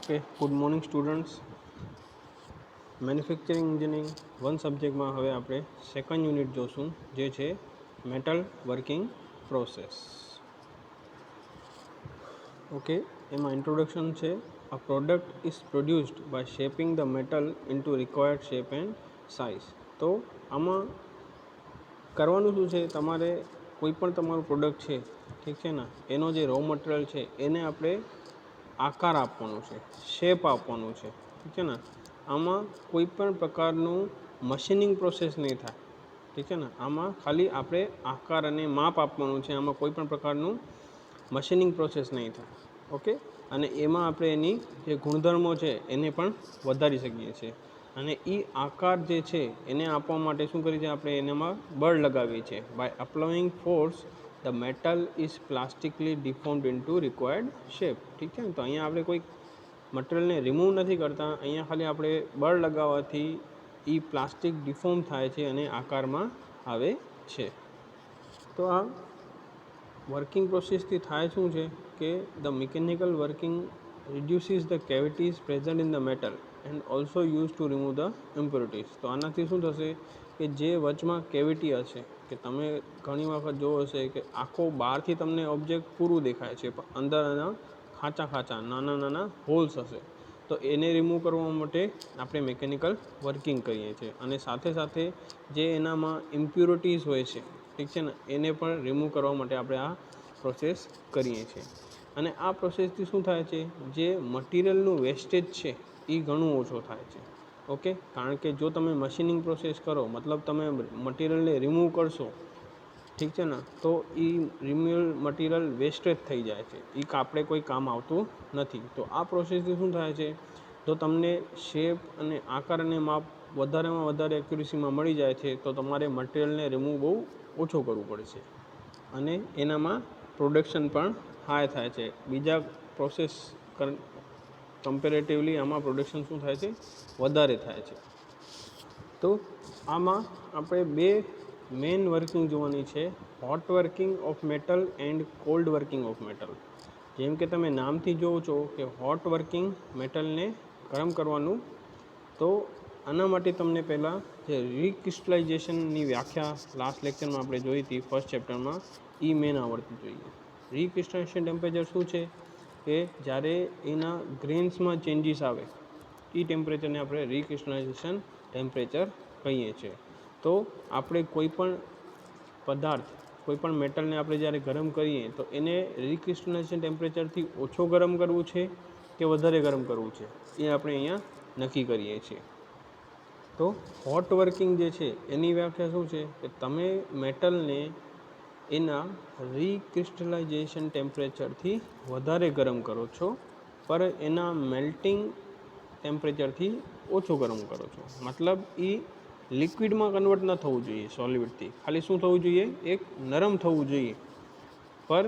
Okay, good morning students. Manufacturing engineering 1 સબ્જેક્ટમાં હવે આપણે સેકન્ડ યુનિટ જોશું, જે છે મેટલ વર્કિંગ પ્રોસેસ. ઓકે, એમાં ઇન્ટ્રોડક્શન છે. A product is produced by shaping the metal into required shape and size. તો આમાં કરવાનું શું છે, તમારે કોઈ પણ તમારું પ્રોડક્ટ છે, ઠીક છે ને, એનો જે રો મટીરિયલ છે એને આપણે આકાર આપવાનો છે, શેપ આપવાનું છે, ઠીક છે ને. આમાં કોઈ પણ પ્રકારનું મશીનિંગ પ્રોસેસ નહીં થાય, ઠીક છે ને. આમાં ખાલી આપણે આકાર અને માપ આપવાનું છે, આમાં કોઈ પણ પ્રકારનું મશીનિંગ પ્રોસેસ નહીં થાય. ઓકે, અને એમાં આપણે એની જે ગુણધર્મો છે એને પણ વધારી શકીએ છીએ. અને એ આકાર જે છે એને આપવા માટે શું કરીએ છીએ, આપણે એનામાં બળ લગાવીએ છીએ. By applying force the metal is plastically deformed into required shape. ઠીક છે ને. તો અહીંયા આપણે કોઈ મટીરિયલને રિમૂવ નથી કરતા, અહીંયા ખાલી આપણે બળ લગાવવાથી એ પ્લાસ્ટિક ડિફોર્મ થાય છે અને આકારમાં આવે છે. તો આ વર્કિંગ પ્રોસેસથી થાય શું છે કે the mechanical working reduces the cavities present in the metal and also use to remove the impurities. તો આનાથી શું થશે કે જે વચમાં કેવિટી હશે, કે તમે ઘણી વખત જોવો હશે કે આખો બહારથી તમને ઓબ્જેક્ટ પૂરું દેખાય છે, પણ અંદર એના ખાંચા ખાંચા નાના નાના હોલ્સ હશે. તો એને રિમૂવ કરવા માટે આપણે મિકેનિકલ વર્કિંગ કરીએ છીએ. અને સાથે સાથે જે એનામાં ઇમ્પ્યોરિટીઝ હોય છે, ઠીક છે ને, એને પણ રિમૂવ કરવા માટે આપણે આ પ્રોસેસ કરીએ છીએ. અને આ પ્રોસેસથી શું થાય છે, જે મટિરિયલનું વેસ્ટેજ છે એ ઘણું ઓછો થાય છે. ઓકે, કારણ કે જો તમે મશીનિંગ પ્રોસેસ કરો, મતલબ તમે મટિરિયલને રિમૂવ કરશો, ઠીક છે ને, તો એ રિમૂવલ મટિરિયલ વેસ્ટેજ થઈ જાય છે, એ આપણે કોઈ કામ આવતું નથી. તો આ પ્રોસેસથી શું થાય છે, જો તમને શેપ અને આકાર અને માપ વધારેમાં વધારે એક્યુરેસીમાં મળી જાય છે, તો તમારે મટિરિયલને રિમૂવ બહુ ઓછો કરવું પડે છે. અને એનામાં પ્રોડક્શન પણ હાઈ થાય છે. બીજા પ્રોસેસ કમ્પેરેટિવલી આમાં પ્રોડક્શન શું થાય છે, વધારે થાય છે. તો આમાં આપણે બે મેઇન વર્કિંગ જોવાની છે, hot working of metal and cold working of metal. જેમ કે તમે નામથી જોવો છો કે હોટ વર્કિંગ, મેટલને ગરમ કરવાનું. તો આના માટે તમને પહેલાં જે રીક્રિસ્ટલાઇઝેશનની વ્યાખ્યા લાસ્ટ લેક્ચરમાં આપણે જોઈ હતી, ફર્સ્ટ ચેપ્ટરમાં, એ મેન આવડતું જોઈએ. રીક્રિસ્ટલાઇઝેશન ટેમ્પરેચર શું છે કે જ્યારે એના ગ્રેન્સમાં ચેન્જીસ આવે, એ ટેમ્પરેચરને આપણે રીક્રિસ્ટલાઇઝેશન ટેમ્પરેચર કહીએ છીએ. તો આપણે કોઈપણ પદાર્થ, કોઈપણ મેટલને આપણે જ્યારે ગરમ કરીએ તો એને રીક્રિસ્ટલાઇઝેશન ટેમ્પરેચરથી ઓછો ગરમ કરવું છે કે વધારે ગરમ કરવું છે, એ આપણે અહીંયા નક્કી કરીએ છીએ. તો હોટ વર્કિંગ જે છે એની વ્યાખ્યા શું છે કે તમે મેટલને એના રીક્રિસ્ટલાઇઝેશન ટેમ્પરેચરથી વધારે ગરમ કરો છો, પર એના મેલ્ટિંગ ટેમ્પરેચરથી ઓછો ગરમ કરો છો. મતલબ એ લિક્વિડમાં કન્વર્ટ ન થવું જોઈએ સોલિડથી, ખાલી શું થવું જોઈએ, એક નરમ થવું જોઈએ, પર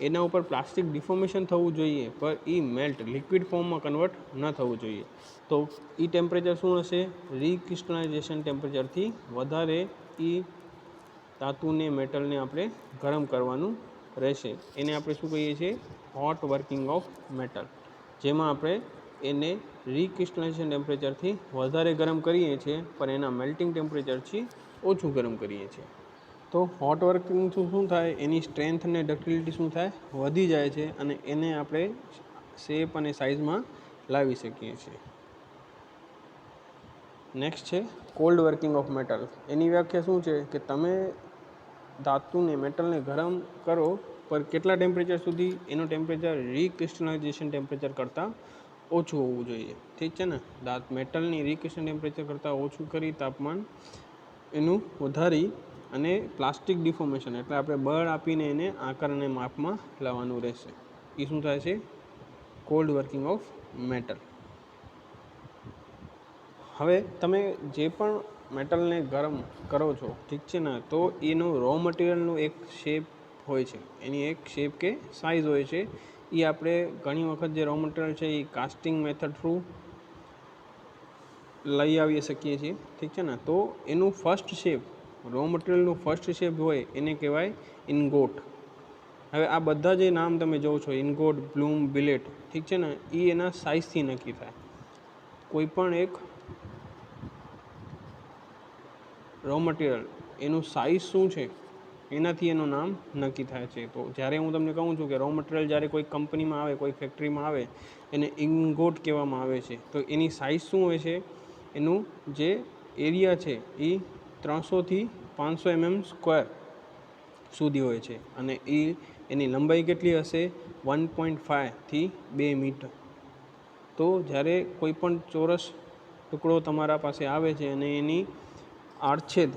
એના ઉપર પ્લાસ્ટિક ડિફોર્મેશન થવું જોઈએ, પર એ મેલ્ટ લિક્વિડ ફોર્મમાં કન્વર્ટ ન થવું જોઈએ. તો એ ટેમ્પરેચર શું હશે, રીક્રિસ્ટલાઇઝેશન ટેમ્પરેચરથી વધારે એ ધાતુને, મેટલને આપણે ગરમ કરવાનું રહેશે. એને આપણે શું કહીએ છીએ, હોટ વર્કિંગ ઓફ મેટલ. જેમાં આપણે એને રીક્રિસ્ટલાઇઝેશન ટેમ્પરેચરથી વધારે ગરમ કરીએ છીએ, પણ એના મેલ્ટિંગ ટેમ્પરેચરથી ઓછું ગરમ કરીએ છીએ. તો હોટ વર્કિંગથી શું થાય, એની સ્ટ્રેન્થ અને ડક્ટિલિટી શું થાય, વધી જાય છે, અને એને આપણે શેપ અને સાઇઝમાં લાવી શકીએ છીએ. નેક્સ્ટ છે કોલ્ડ વર્કિંગ ઓફ મેટલ. એની વ્યાખ્યા શું છે કે તમે ધાતુને, મેટલને ગરમ કરો, પર કેટલા ટેમ્પરેચર સુધી, એનું ટેમ્પરેચર રીક્રિસ્ટલાઇઝેશન ટેમ્પરેચર કરતાં ઓછું હોવું જોઈએ. ઠીક છે ને. મેટલની રીક્રિસ્ટલાઇઝેશન ટેમ્પરેચર કરતાં ઓછું કરી તાપમાન એનું વધારી અને પ્લાસ્ટિક ડિફોર્મેશન, એટલે આપણે બળ આપીને એને આકાર અને માપમાં લાવવાનું રહેશે. એ શું થાય છે, કોલ્ડ વર્કિંગ ઓફ મેટલ. હવે તમે જે પણ મેટલને ગરમ કરો છો, ઠીક છે ને, તો એનું રો મટીરિયલનું એક શેપ હોય છે, એની એક શેપ કે સાઇઝ હોય છે. એ આપણે ઘણી વખત જે રો મટીરિયલ છે એ કાસ્ટિંગ મેથડ થ્રુ લઈ આવી શકીએ છીએ, ઠીક છે ને. તો એનું ફર્સ્ટ શેપ, રો મટીરિયલનું ફર્સ્ટ શેપ હોય એને કહેવાય ઇનગોટ. હવે આ બધા જે નામ તમે જોવો છો, ઇનગોટ, બ્લૂમ, બિલેટ, ઠીક છે ને, એ એના સાઇઝથી નક્કી થાય. કોઈ પણ એક રો મટીરિયલ એનું સાઇઝ શું છે એનાથી એનું નામ નક્કી થાય છે. તો જ્યારે હું તમને કહું છું કે રો મટીરિયલ જ્યારે કોઈ કંપનીમાં આવે, કોઈ ફેક્ટરીમાં આવે, એને ઇનગોટ કહેવામાં આવે છે. તો એની સાઇઝ શું હોય છે, એનું જે એરિયા છે એ 300થી 500 mm² સુધી હોય છે, અને એની લંબાઈ કેટલી હશે, 1.5થી 2 મીટર. તો જ્યારે કોઈ પણ ચોરસ ટુકડો તમારા પાસે આવે છે અને એની આડછેદ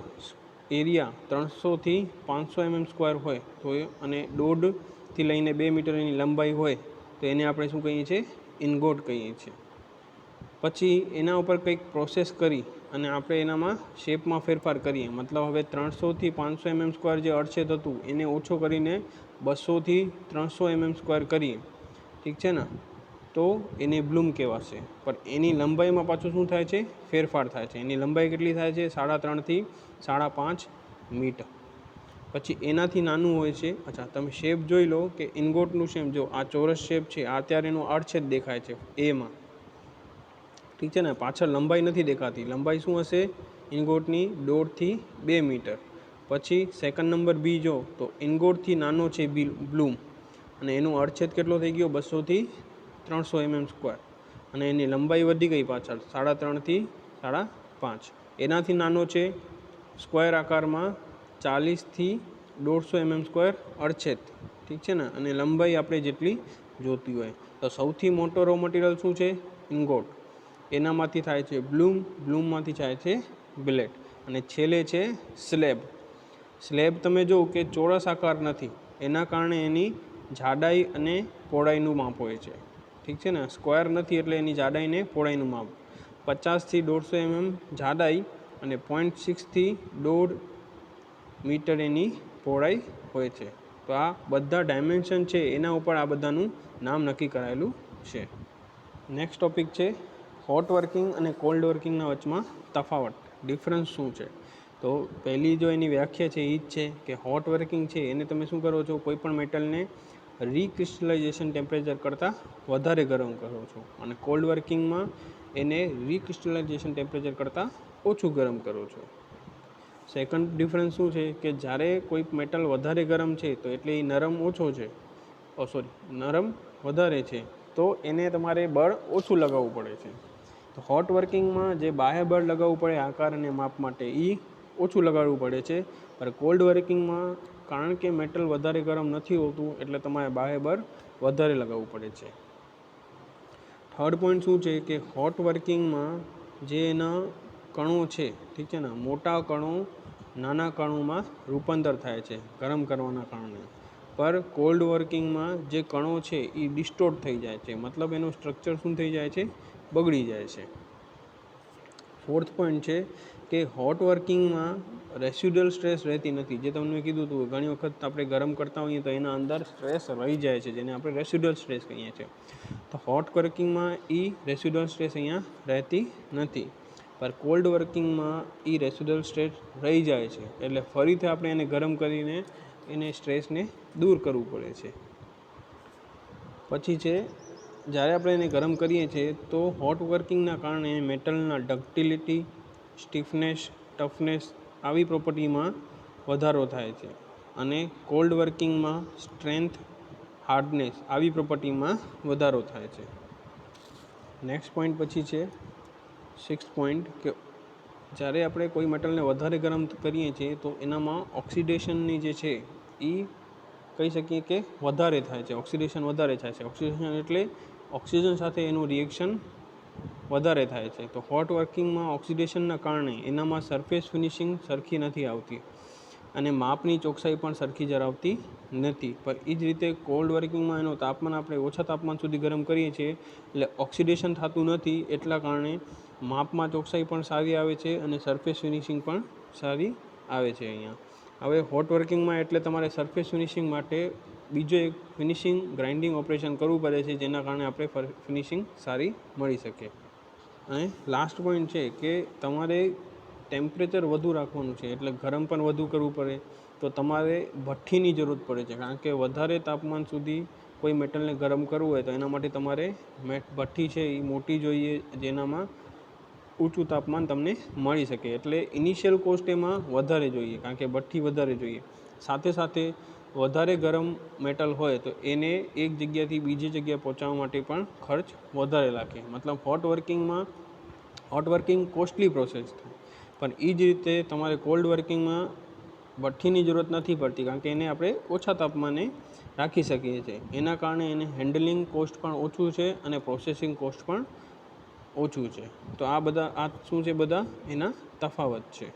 એરિયા 300થી 500 mm² હોય તો અને 1.5થી લઈને 2 મીટર એની લંબાઈ હોય તો એને આપણે શું કહીએ છીએ, ઇનગોટ કહીએ છીએ. પછી એના ઉપર કંઈક પ્રોસેસ કરી અને આપણે એનામાં શેપમાં ફેરફાર કરીએ, મતલબ હવે 300થી 500 mm² જે અડછેદ હતું એને ઓછો કરીને 200થી 300 mm² કરીએ, ઠીક છે ને, તો એને બ્લૂમ કહેવાશે. પણ એની લંબાઈમાં પાછું શું થાય છે, ફેરફાર થાય છે. એની લંબાઈ કેટલી થાય છે, 3.5થી 5.5 મીટર. પછી એનાથી નાનું હોય છે. અચ્છા, તમે શેપ જોઈ લો કે ઇનગોટનું શેપ જો આ ચોરસ શેપ છે, આ અત્યારે એનો આડછેદ દેખાય છે એમાં, ઠીક છે ને, પાછળ લંબાઈ નથી દેખાતી. લંબાઈ શું હશે ઇનગોટની, 1.5થી 2 મીટર. પછી સેકન્ડ નંબર બી જો તો ઇનગોટથી નાનો છે બ્લૂમ, અને એનો અડછેદ કેટલો થઈ ગયો, 200થી 300 mm², અને એની લંબાઈ વધી ગઈ પાછળ 3.5થી 5.5. એનાથી નાનો છે સ્ક્વેર આકારમાં 40થી 150 mm² અડછેદ, ઠીક છે ને, અને લંબાઈ આપણે જેટલી જોતી હોય. તો સૌથી મોટો રો મટીરિયલ શું છે, ઇનગોટ. એનામાંથી થાય છે બ્લૂમ, બ્લૂમમાંથી થાય છે બિલેટ, અને છેલ્લે છે સ્લેબ. સ્લેબ તમે જો કે ચોરસ આકાર નથી, એના કારણે એની જાડાઈ અને પહોળાઈનું માપ હોય છે, ઠીક છે ને. સ્ક્વેર નથી એટલે એની જાડાઈ ને પહોળાઈનું માપ 50થી 150 mm જાડાઈ અને 0.6થી 1.5 મીટર એની પહોળાઈ હોય છે. તો આ બધા ડાયમેન્શન છે એના ઉપર આ બધાનું નામ નક્કી કરાયેલું છે. નેક્સ્ટ ટોપિક છે હોટ વર્કિંગ અને કોલ્ડ વર્કિંગના વચમાં તફાવત, ડિફરન્સ શું છે. તો પહેલી જો એની વ્યાખ્યા છે એ જ છે કે હોટ વર્કિંગ છે એને તમે શું કરો છો, કોઈ પણ મેટલને રીક્રિસ્ટલાઇઝેશન ટેમ્પરેચર કરતાં વધારે ગરમ કરો છો, અને કોલ્ડ વર્કિંગમાં એને રીક્રિસ્ટલાઇઝેશન ટેમ્પરેચર કરતાં ઓછું ગરમ કરો છો. સેકન્ડ ડિફરન્સ શું છે કે જ્યારે કોઈ મેટલ વધારે ગરમ છે તો એટલે એ નરમ ઓછો છે, નરમ વધારે છે, તો એને તમારે બળ ઓછું લગાવવું પડે છે. તો હોટ વર્કિંગમાં જે બાહ્ય બળ લગાવવું પડે આકાર અને માપ માટે એ ઓછું લગાડવું પડે છે. પણ કોલ્ડ વર્કિંગમાં કારણ કે મેટલ વધારે ગરમ નથી હોતું એટલે તમારે બાહ્ય બળ વધારે લગાવવું પડે છે. થર્ડ પોઈન્ટ શું છે કે હોટ વર્કિંગમાં જે એના કણો છે, ઠીક છે ને, મોટા કણો નાના કણોમાં રૂપાંતર થાય છે ગરમ કરવાના કારણે. પર કોલ્ડ વર્કિંગમાં જે કણો છે એ ડિસ્ટોર્ટ થઈ જાય છે, મતલબ એનું સ્ટ્રક્ચર શું થઈ જાય છે, બગડી જાય છે. ફોર્થ પોઈન્ટ છે કે હોટ વર્કિંગમાં રેસિડ્યુઅલ સ્ટ્રેસ રહેતી નથી. જે તમને કીધું હતું, ઘણી વખત આપણે ગરમ કરતા હોઈએ તો એના અંદર સ્ટ્રેસ રહી જાય છે, જેને આપણે રેસિડ્યુઅલ સ્ટ્રેસ કહીએ છીએ. તો હોટ વર્કિંગમાં એ રેસિડ્યુઅલ સ્ટ્રેસ અહીંયા રહેતી નથી. પર કોલ્ડ વર્કિંગમાં એ રેસિડ્યુઅલ સ્ટ્રેસ રહી જાય છે, એટલે ફરીથી આપણે એને ગરમ કરીને એને સ્ટ્રેસને દૂર કરવું પડે છે. પછી છે જ્યારે આપણે એને ગરમ કરીએ છીએ તો હોટ વર્કિંગના કારણે મેટલના ડક્ટિલિટી, સ્ટીફનેસ, ટફનેસ આવી પ્રોપર્ટીમાં વધારો થાય છે, અને કોલ્ડ વર્કિંગમાં સ્ટ્રેન્થ, હાર્ડનેસ આવી પ્રોપર્ટીમાં વધારો થાય છે. નેક્સ્ટ પોઈન્ટ પછી છે સિક્સ્થ પોઈન્ટ કે જ્યારે આપણે કોઈ મેટલને વધારે ગરમ કરીએ છીએ તો એનામાં ઓક્સિડેશનની જે છે એ કહી શકીએ કે વધારે થાય છે, ઓક્સિડેશન વધારે થાય છે. ઓક્સિડેશન એટલે ઓક્સિજન સાથે એનું રિએક્શન વધારે થાય છે. તો હોટ વર્કિંગમાં ઓક્સિડેશનના કારણે એનામાં સરફેસ ફિનિશિંગ સરખી નથી આવતી, અને માપની ચોકસાઈ પણ સરખી ધરાવતી નથી. પણ એ જ રીતે કોલ્ડ વર્કિંગમાં એનું તાપમાન આપણે ઓછા તાપમાન સુધી ગરમ કરીએ છીએ એટલે ઓક્સિડેશન થતું નથી, એટલા કારણે માપમાં ચોકસાઈ પણ સારી આવે છે અને સરફેસ ફિનિશિંગ પણ સારી આવે છે અહીંયા. હવે હોટ વર્કિંગમાં એટલે તમારે સરફેસ ફિનિશિંગ માટે બીજો એક ફિનિશિંગ ગ્રાઇન્ડિંગ ઓપરેશન કરવું પડે છે, જેના કારણે આપણે ફિનિશિંગ સારી મળી શકે. અને લાસ્ટ પોઈન્ટ છે કે તમારે ટેમ્પરેચર વધુ રાખવાનું છે, એટલે ગરમ પણ વધુ કરવું પડે, તો તમારે ભઠ્ઠીની જરૂર પડે છે, કારણ કે વધારે તાપમાન સુધી કોઈ મેટલને ગરમ કરવું હોય તો એના માટે તમારે ભઠ્ઠી છે એ મોટી જોઈએ, જેનામાં ઊંચું તાપમાન તમને મળી શકે. એટલે ઇનિશિયલ કોસ્ટ એમાં વધારે જોઈએ, કારણ કે ભઠ્ઠી વધારે જોઈએ. સાથે સાથે વધારે ગરમ મેટલ હોય તો એને એક જગ્યાથી બીજી જગ્યાએ પહોંચાડવા માટે પણ ખર્ચ વધારે લાગે. મતલબ હોટ વર્કિંગ કોસ્ટલી પ્રોસેસ થાય. પણ એ જ રીતે તમારે કોલ્ડ વર્કિંગમાં ભઠ્ઠીની જરૂરત નથી પડતી, કારણ કે એને આપણે ઓછા તાપમાને રાખી શકીએ છીએ. એના કારણે એને હેન્ડલિંગ કોસ્ટ પણ ઓછું છે અને પ્રોસેસિંગ કોસ્ટ પણ ઓછું છે. તો આ શું છે, બધા એના તફાવત છે.